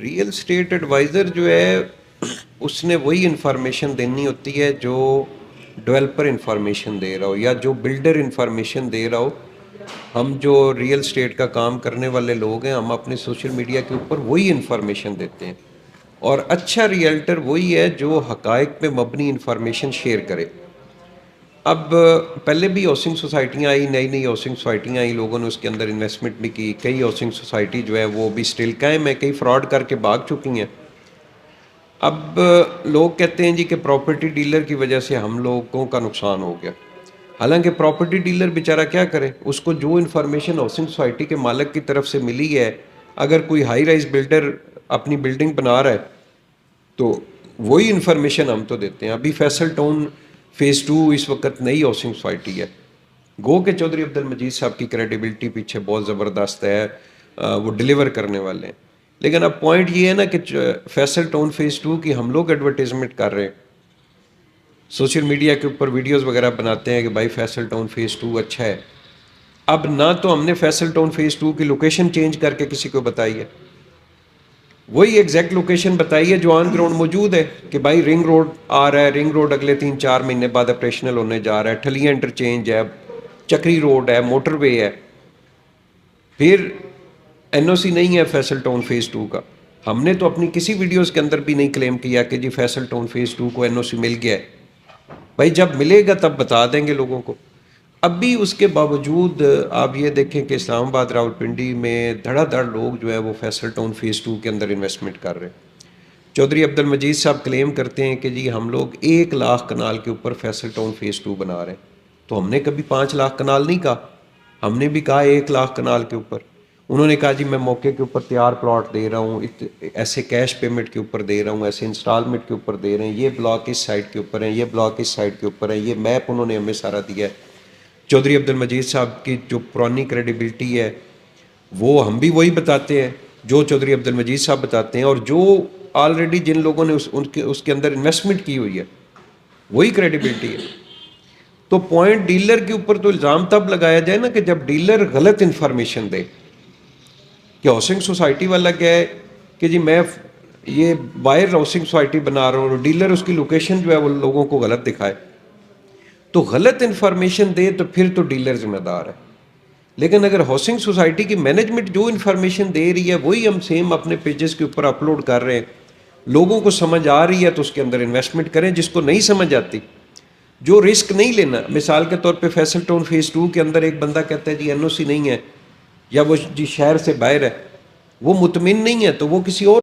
Real estate advisor جو ہے اس نے وہی انفارمیشن دینی ہوتی ہے جو ڈیولپر انفارمیشن دے رہا ہو یا جو بلڈر انفارمیشن دے رہا ہو. ہم جو ریئل اسٹیٹ کا کام کرنے والے لوگ ہیں ہم اپنے سوشل میڈیا کے اوپر وہی انفارمیشن دیتے ہیں. اور اچھا ریئلٹر وہی ہے جو حقائق پہ مبنی انفارمیشن شیئر کرے. اب پہلے بھی ہاؤسنگ سوسائٹیاں آئی، نئی نئی ہاؤسنگ سوسائٹیاں آئی، لوگوں نے اس کے اندر انویسٹمنٹ بھی کی. کئی ہاؤسنگ سوسائٹی جو ہے وہ بھی اسٹل قائم ہے، کئی فراڈ کر کے بھاگ چکی ہیں. اب لوگ کہتے ہیں جی کہ پراپرٹی ڈیلر کی وجہ سے ہم لوگوں کا نقصان ہو گیا. حالانکہ پراپرٹی ڈیلر بیچارہ کیا کرے، اس کو جو انفارمیشن ہاؤسنگ سوسائٹی کے مالک کی طرف سے ملی ہے، اگر کوئی ہائی رائز بلڈر اپنی بلڈنگ بنا رہا ہے تو وہی انفارمیشن ہم تو دیتے ہیں. ابھی فیصل ٹاؤن فیز 2 اس وقت نئی ہاؤسنگ سوسائٹی ہے. گو کہ چودھری عبد المجید صاحب کی کریڈیبلٹی پیچھے بہت زبردست ہے، وہ ڈیلیور کرنے والے ہیں. لیکن اب پوائنٹ یہ ہے نا کہ فیصل ٹاؤن فیز 2 کی ہم لوگ ایڈورٹیزمنٹ کر رہے ہیں، سوشل میڈیا کے اوپر ویڈیوز وغیرہ بناتے ہیں کہ بھائی فیصل ٹاؤن فیز 2 اچھا ہے. اب نہ تو ہم نے فیصل ٹاؤن فیز 2 کی لوکیشن چینج کر کے کسی کو بتائی ہے، وہی ایگزیکٹ لوکیشن بتائی ہے جو آن گراؤنڈ موجود ہے کہ بھائی رنگ روڈ آ رہا ہے، رنگ روڈ اگلے 3-4 مہینے بعد آپریشنل ہونے جا رہا ہے، ٹھلیاں انٹرچینج ہے، چکری روڈ ہے، موٹر وے ہے. پھر این او سی نہیں ہے فیصل ٹاؤن فیز 2 کا. ہم نے تو اپنی کسی ویڈیوز کے اندر بھی نہیں کلیم کیا کہ جی فیصل ٹاؤن فیز 2 کو این او سی مل گیا ہے. بھائی جب ملے گا تب بتا دیں گے لوگوں کو. اب بھی اس کے باوجود آپ یہ دیکھیں کہ اسلام آباد راولپنڈی میں دھڑا دھڑ لوگ جو ہے وہ فیصل ٹاؤن فیز 2 کے اندر انویسٹمنٹ کر رہے ہیں. چودھری عبد المجید صاحب کلیم کرتے ہیں کہ جی ہم لوگ 1 لاکھ کنال کے اوپر فیصل ٹاؤن فیز 2 بنا رہے ہیں. تو ہم نے کبھی 5 لاکھ کنال نہیں کہا، ہم نے بھی کہا 1 لاکھ کنال کے اوپر. انہوں نے کہا جی میں موقع کے اوپر تیار پلاٹ دے رہا ہوں، ایسے کیش پیمنٹ کے اوپر دے رہا ہوں، ایسے انسٹالمنٹ کے اوپر دے رہے ہیں، یہ بلاک اس سائٹ کے اوپر ہیں، یہ بلاک اس سائٹ کے اوپر ہیں، یہ میپ انہوں نے ہمیں سارا دیا ہے. چودھری عبد المجید صاحب کی جو پرانی کریڈیبلٹی ہے وہ ہم بھی وہی بتاتے ہیں جو چودھری عبد المجید صاحب بتاتے ہیں، اور جو آلریڈی جن لوگوں نے اس کے اندر انویسٹمنٹ کی ہوئی ہے وہی کریڈیبلٹی ہے. تو پوائنٹ ڈیلر کے اوپر تو الزام تب لگایا جائے نا کہ جب ڈیلر غلط انفارمیشن دے. کہ ہاؤسنگ سوسائٹی والا کیا ہے کہ جی میں یہ باہر ہاؤسنگ سوسائٹی بنا رہا ہوں، اور ڈیلر اس کی لوکیشن جو ہے وہ لوگوں کو غلط دکھائے تو غلط انفارمیشن دے تو پھر تو ڈیلر ذمہ دار ہے. لیکن اگر ہاؤسنگ سوسائٹی کی مینجمنٹ جو انفارمیشن دے رہی ہے وہی ہم سیم اپنے پیجز کے اوپر اپلوڈ کر رہے ہیں، لوگوں کو سمجھ آ رہی ہے تو اس کے اندر انویسٹمنٹ کریں. جس کو نہیں سمجھ آتی، جو رسک نہیں لینا، مثال کے طور پہ فیصل ٹاؤن فیز 2 کے اندر ایک بندہ کہتا ہے جی این او سی نہیں ہے، یا وہ جی شہر سے باہر ہے، وہ مطمئن نہیں ہے تو وہ کسی اور